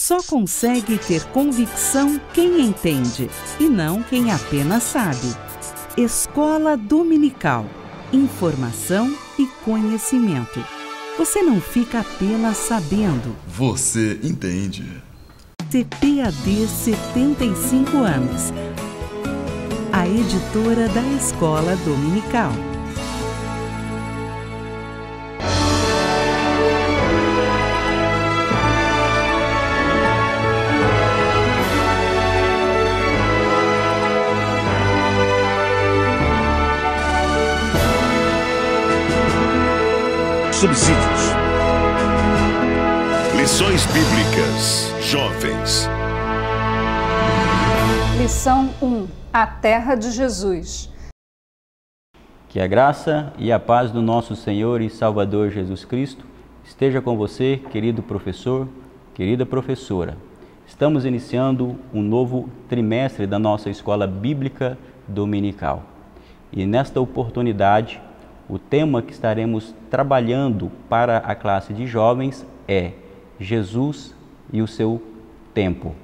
Só consegue ter convicção quem entende e não quem apenas sabe. Escola Dominical. Informação e conhecimento. Você não fica apenas sabendo. Você entende. CPAD 75 anos. A editora da Escola Dominical. Subsídios. Lições bíblicas, jovens. Lição 1. A terra de Jesus. Que a graça e a paz do nosso Senhor e Salvador Jesus Cristo esteja com você, querido professor, querida professora. Estamos iniciando um novo trimestre da nossa Escola Bíblica Dominical. E nesta oportunidade, o tema que estaremos trabalhando para a classe de jovens é Jesus e o seu tempo,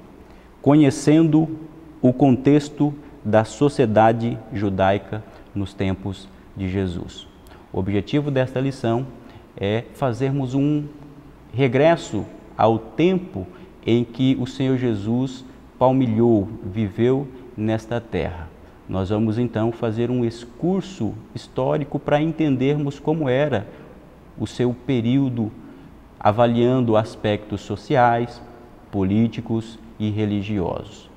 conhecendo o contexto da sociedade judaica nos tempos de Jesus. O objetivo desta lição é fazermos um regresso ao tempo em que o Senhor Jesus palmilhou, viveu nesta terra. Nós vamos então fazer um excurso histórico para entendermos como era o seu período, avaliando aspectos sociais, políticos e religiosos.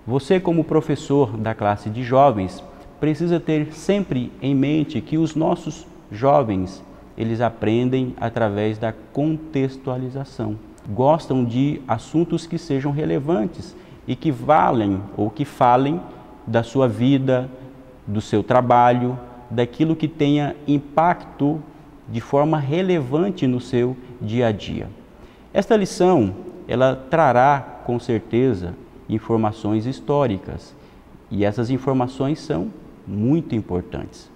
Você, como professor da classe de jovens, precisa ter sempre em mente que os nossos jovens, eles aprendem através da contextualização. Gostam de assuntos que sejam relevantes e que valem ou que falem da sua vida, do seu trabalho, daquilo que tenha impacto de forma relevante no seu dia a dia. Esta lição, ela trará com certeza informações históricas e essas informações são muito importantes.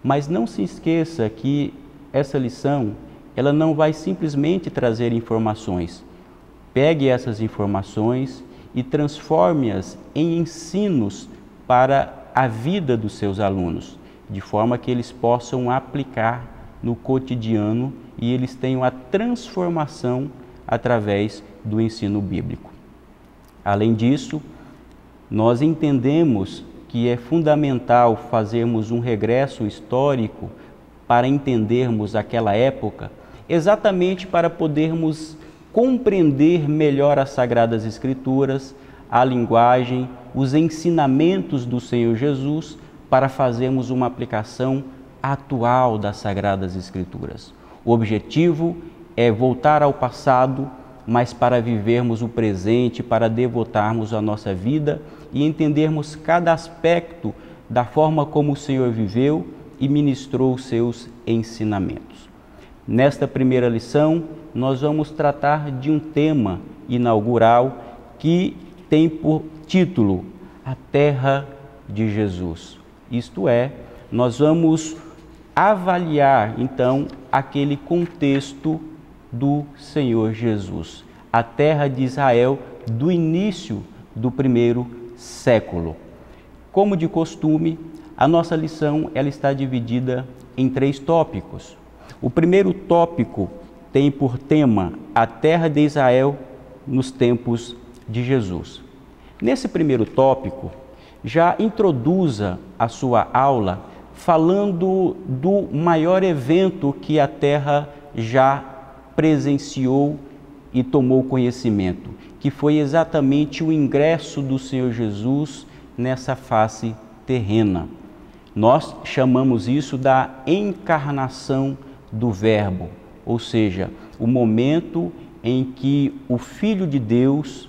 Mas não se esqueça que essa lição, ela não vai simplesmente trazer informações. Pegue essas informações e transforme-as em ensinos para a vida dos seus alunos, de forma que eles possam aplicar no cotidiano e eles tenham a transformação através do ensino bíblico. Além disso, nós entendemos que é fundamental fazermos um regresso histórico para entendermos aquela época, exatamente para podermos compreender melhor as Sagradas Escrituras, a linguagem, os ensinamentos do Senhor Jesus, para fazermos uma aplicação atual das Sagradas Escrituras. O objetivo é voltar ao passado, mas para vivermos o presente, para devotarmos a nossa vida e entendermos cada aspecto da forma como o Senhor viveu e ministrou os seus ensinamentos. Nesta primeira lição, nós vamos tratar de um tema inaugural que tem por título A Terra de Jesus. Isto é, nós vamos avaliar então aquele contexto do Senhor Jesus, a terra de Israel do início do primeiro século. Como de costume, a nossa lição ela está dividida em 3 tópicos. O primeiro tópico tem por tema a terra de Israel nos tempos de Jesus. Nesse primeiro tópico, já introduza a sua aula falando do maior evento que a terra já presenciou e tomou conhecimento, que foi exatamente o ingresso do Senhor Jesus nessa face terrena. Nós chamamos isso da encarnação do Verbo, ou seja, o momento em que o Filho de Deus,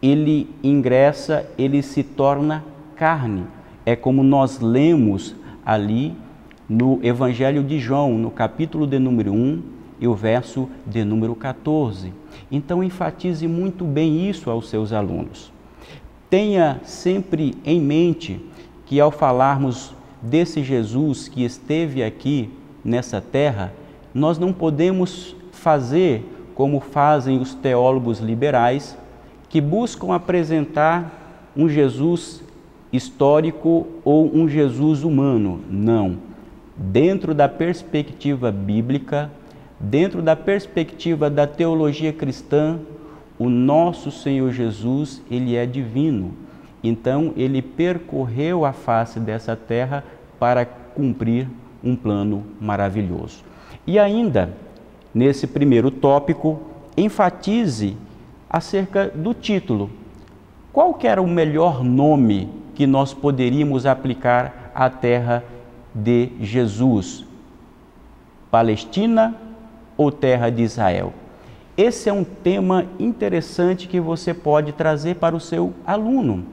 ele ingressa, ele se torna carne. É como nós lemos ali no Evangelho de João, no capítulo de número 1 e o verso de número 14. Então, enfatize muito bem isso aos seus alunos. Tenha sempre em mente que ao falarmos desse Jesus que esteve aqui nessa terra, nós não podemos fazer como fazem os teólogos liberais, que buscam apresentar um Jesus histórico ou um Jesus humano. Não. Dentro da perspectiva bíblica, dentro da perspectiva da teologia cristã, o nosso Senhor Jesus, ele é divino. Então, ele percorreu a face dessa terra para cumprir um plano maravilhoso. E ainda, nesse primeiro tópico, enfatize acerca do título. Qual que era o melhor nome que nós poderíamos aplicar à terra de Jesus? Palestina ou terra de Israel? Esse é um tema interessante que você pode trazer para o seu aluno.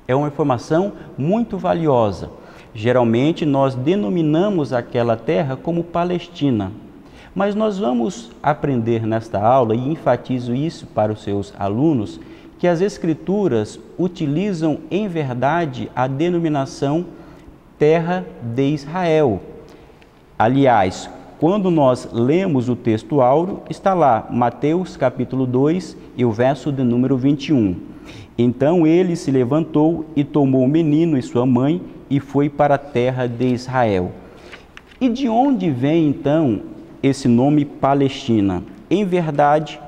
É uma informação muito valiosa. Geralmente nós denominamos aquela terra como Palestina, mas nós vamos aprender nesta aula, e enfatizo isso para os seus alunos, que as Escrituras utilizam em verdade a denominação terra de Israel. Aliás, quando nós lemos o texto áureo, está lá, Mateus capítulo 2 e o verso de número 21. Então ele se levantou e tomou o menino e sua mãe e foi para a terra de Israel. E de onde vem então esse nome Palestina? Em verdade,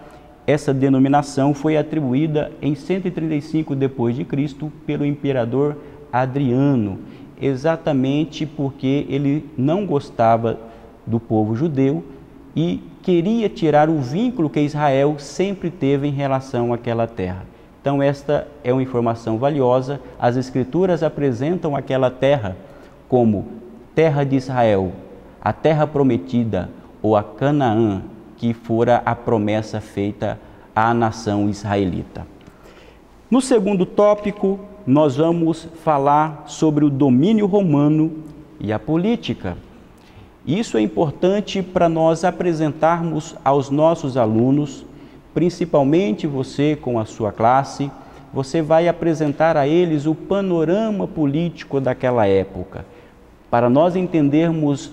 essa denominação foi atribuída em 135 d.C. pelo imperador Adriano, exatamente porque ele não gostava do povo judeu e queria tirar o vínculo que Israel sempre teve em relação àquela terra. Então esta é uma informação valiosa. As Escrituras apresentam aquela terra como terra de Israel, a terra prometida, ou a Canaã, que fora a promessa feita à nação israelita. No segundo tópico, nós vamos falar sobre o domínio romano e a política. Isso é importante para nós apresentarmos aos nossos alunos, principalmente você com a sua classe. Você vai apresentar a eles o panorama político daquela época, para nós entendermos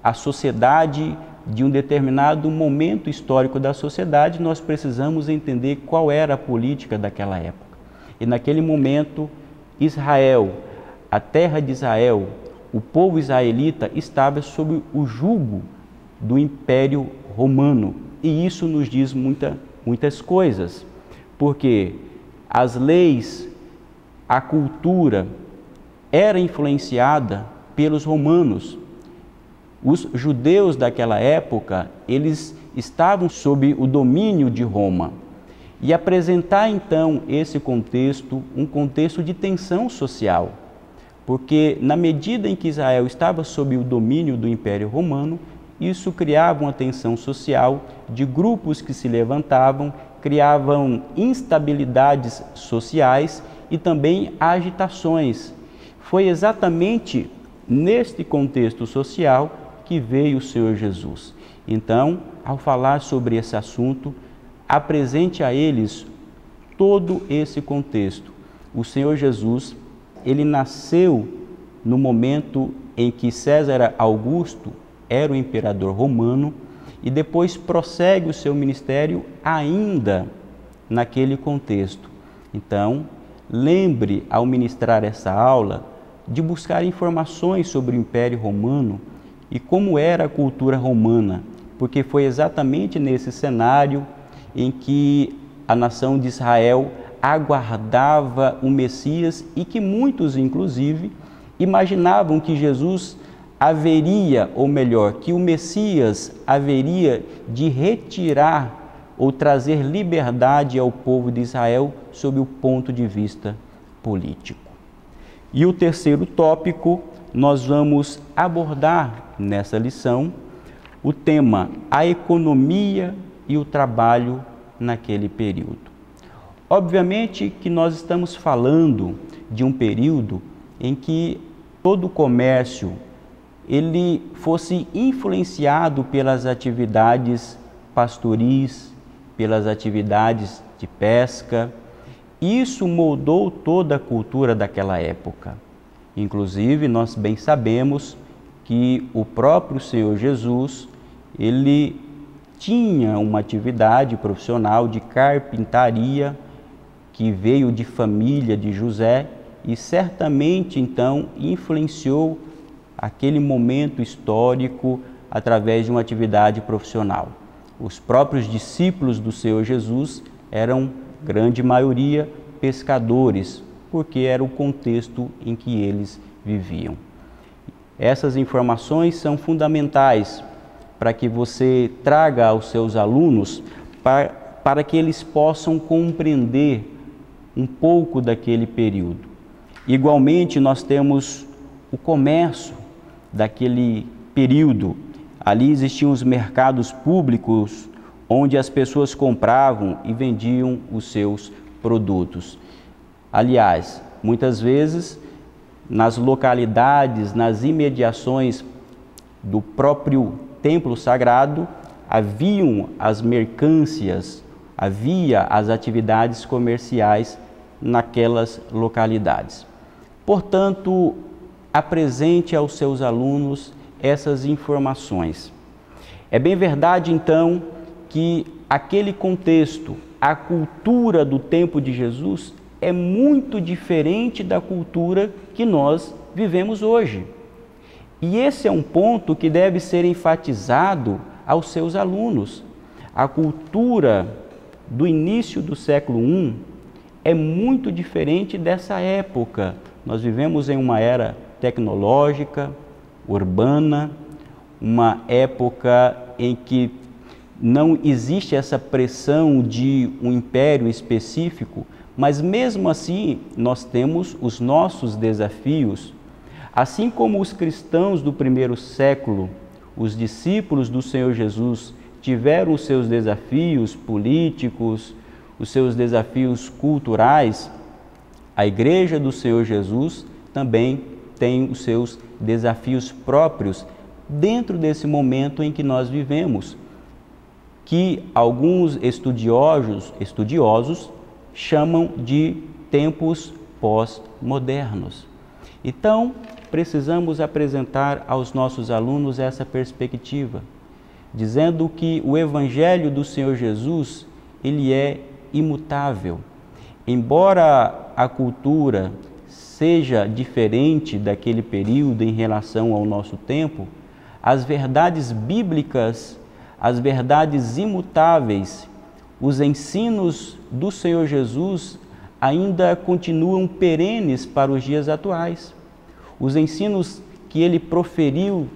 a sociedade de um determinado momento histórico da sociedade. Nós precisamos entender qual era a política daquela época. E naquele momento, Israel, a terra de Israel, o povo israelita estava sob o jugo do Império Romano. E isso nos diz muitas coisas, porque as leis, a cultura era influenciada pelos romanos. Os judeus daquela época, eles estavam sob o domínio de Roma. E apresentar então esse contexto, um contexto de tensão social, porque na medida em que Israel estava sob o domínio do Império Romano, isso criava uma tensão social de grupos que se levantavam, criavam instabilidades sociais e também agitações. Foi exatamente neste contexto social que veio o Senhor Jesus. Então, ao falar sobre esse assunto, apresente a eles todo esse contexto. O Senhor Jesus, ele nasceu no momento em que César Augusto era o imperador romano e depois prossegue o seu ministério ainda naquele contexto. Então, lembre ao ministrar essa aula de buscar informações sobre o Império Romano e como era a cultura romana, porque foi exatamente nesse cenário em que a nação de Israel aguardava o Messias e que muitos, inclusive, imaginavam que Jesus haveria, ou melhor, que o Messias haveria de retirar ou trazer liberdade ao povo de Israel sob o ponto de vista político. E o terceiro tópico, nós vamos abordar nessa lição o tema a economia e o trabalho naquele período. Obviamente que nós estamos falando de um período em que todo o comércio ele fosse influenciado pelas atividades pastoris, pelas atividades de pesca. Isso moldou toda a cultura daquela época. Inclusive, nós bem sabemos que o próprio Senhor Jesus, ele tinha uma atividade profissional de carpintaria que veio de família de José e certamente então influenciou aquele momento histórico através de uma atividade profissional. Os próprios discípulos do Senhor Jesus eram, grande maioria, pescadores, porque era o contexto em que eles viviam. Essas informações são fundamentais para que você traga aos seus alunos para que eles possam compreender um pouco daquele período. Igualmente, nós temos o comércio daquele período. Ali existiam os mercados públicos, onde as pessoas compravam e vendiam os seus produtos. Aliás, muitas vezes, nas localidades, nas imediações do próprio templo sagrado, haviam as mercâncias, havia as atividades comerciais naquelas localidades. Portanto, apresente aos seus alunos essas informações. É bem verdade, então, que aquele contexto, a cultura do tempo de Jesus, é muito diferente da cultura que nós vivemos hoje. E esse é um ponto que deve ser enfatizado aos seus alunos. A cultura do início do século I é muito diferente dessa época. Nós vivemos em uma era tecnológica, urbana, uma época em que não existe essa pressão de um império específico, mas mesmo assim nós temos os nossos desafios. Assim como os cristãos do primeiro século, os discípulos do Senhor Jesus, tiveram os seus desafios políticos, os seus desafios culturais, a Igreja do Senhor Jesus também tem os seus desafios próprios dentro desse momento em que nós vivemos, que alguns estudiosos chamam de tempos pós-modernos. Então, precisamos apresentar aos nossos alunos essa perspectiva, dizendo que o Evangelho do Senhor Jesus, ele é imutável. Embora a cultura seja diferente daquele período em relação ao nosso tempo, as verdades bíblicas, as verdades imutáveis, os ensinos do Senhor Jesus ainda continuam perenes para os dias atuais. Os ensinos que ele proferiu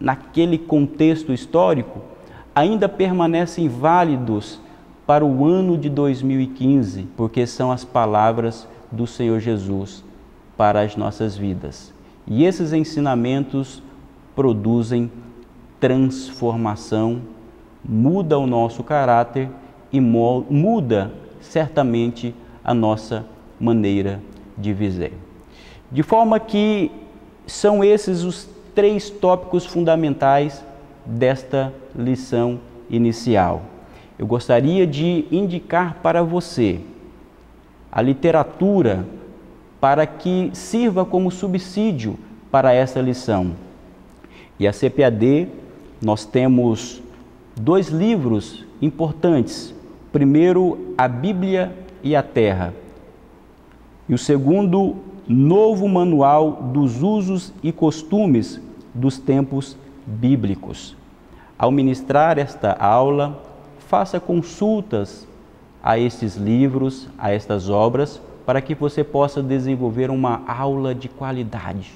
naquele contexto histórico ainda permanecem válidos para o ano de 2015, porque são as palavras do Senhor Jesus para as nossas vidas. E esses ensinamentos produzem transformação, muda o nosso caráter e muda certamente a nossa maneira de viver. De forma que são esses os 3 tópicos fundamentais desta lição inicial. Eu gostaria de indicar para você a literatura para que sirva como subsídio para essa lição. E a CPAD, nós temos 2 livros importantes. O primeiro, A Bíblia e a Terra. E o segundo, Novo Manual dos Usos e Costumes dos Tempos Bíblicos. Ao ministrar esta aula, faça consultas a estes livros, a estas obras, para que você possa desenvolver uma aula de qualidade.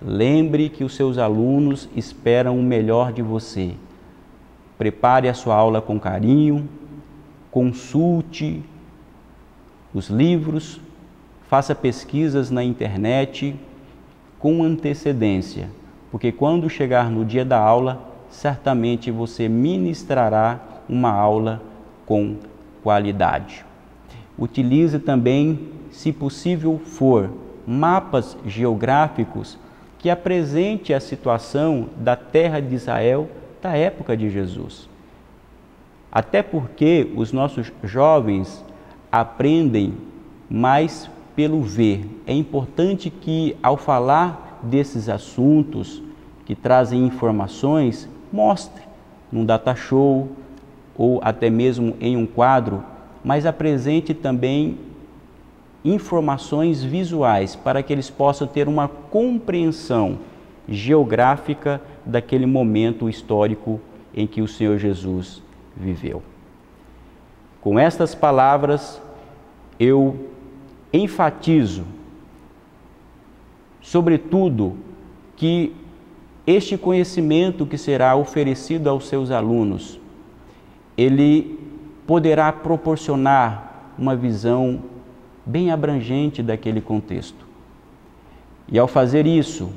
Lembre que os seus alunos esperam o melhor de você. Prepare a sua aula com carinho, consulte os livros, faça pesquisas na internet com antecedência, porque quando chegar no dia da aula, certamente você ministrará uma aula com qualidade. Utilize também, se possível for, mapas geográficos que apresente a situação da terra de Israel da época de Jesus. Até porque os nossos jovens aprendem mais pelo ver. É importante que, ao falar desses assuntos que trazem informações, mostre num data show ou até mesmo em um quadro, mas apresente também informações visuais para que eles possam ter uma compreensão geográfica daquele momento histórico em que o Senhor Jesus viveu. Com estas palavras, eu enfatizo, sobretudo, que este conhecimento que será oferecido aos seus alunos, ele poderá proporcionar uma visão bem abrangente daquele contexto. E ao fazer isso,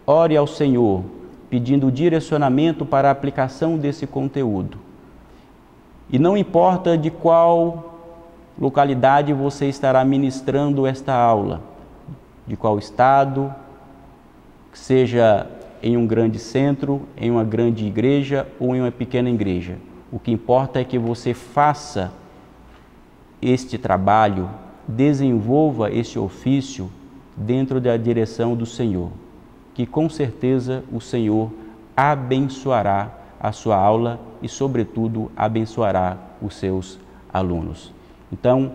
ore ao Senhor, pedindo direcionamento para a aplicação desse conteúdo. E não importa de qual localidade você estará ministrando esta aula, de qual estado, seja em um grande centro, em uma grande igreja ou em uma pequena igreja. O que importa é que você faça este trabalho, desenvolva este ofício dentro da direção do Senhor, que com certeza o Senhor abençoará a sua aula e, sobretudo, abençoará os seus alunos. Então,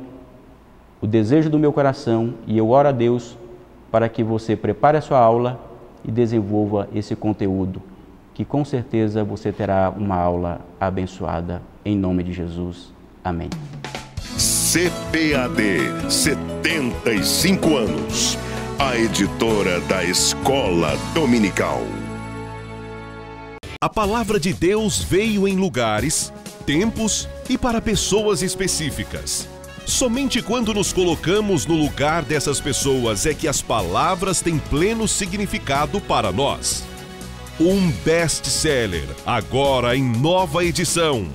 o desejo do meu coração, e eu oro a Deus para que você prepare a sua aula e desenvolva esse conteúdo, que com certeza você terá uma aula abençoada, em nome de Jesus. Amém. CPAD, 75 anos. A editora da Escola Dominical. A palavra de Deus veio em lugares, tempos e para pessoas específicas. Somente quando nos colocamos no lugar dessas pessoas é que as palavras têm pleno significado para nós. Um best-seller, agora em nova edição.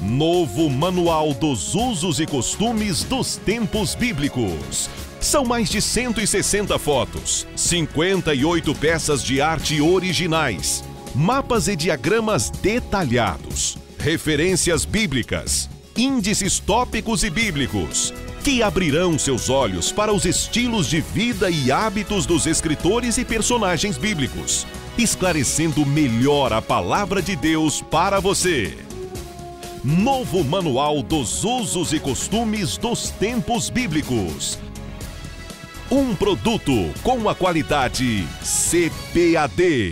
Novo Manual dos Usos e Costumes dos Tempos Bíblicos. São mais de 160 fotos, 58 peças de arte originais, mapas e diagramas detalhados, referências bíblicas, índices tópicos e bíblicos, que abrirão seus olhos para os estilos de vida e hábitos dos escritores e personagens bíblicos, esclarecendo melhor a palavra de Deus para você. Novo Manual dos Usos e Costumes dos Tempos Bíblicos. Um produto com a qualidade CPAD.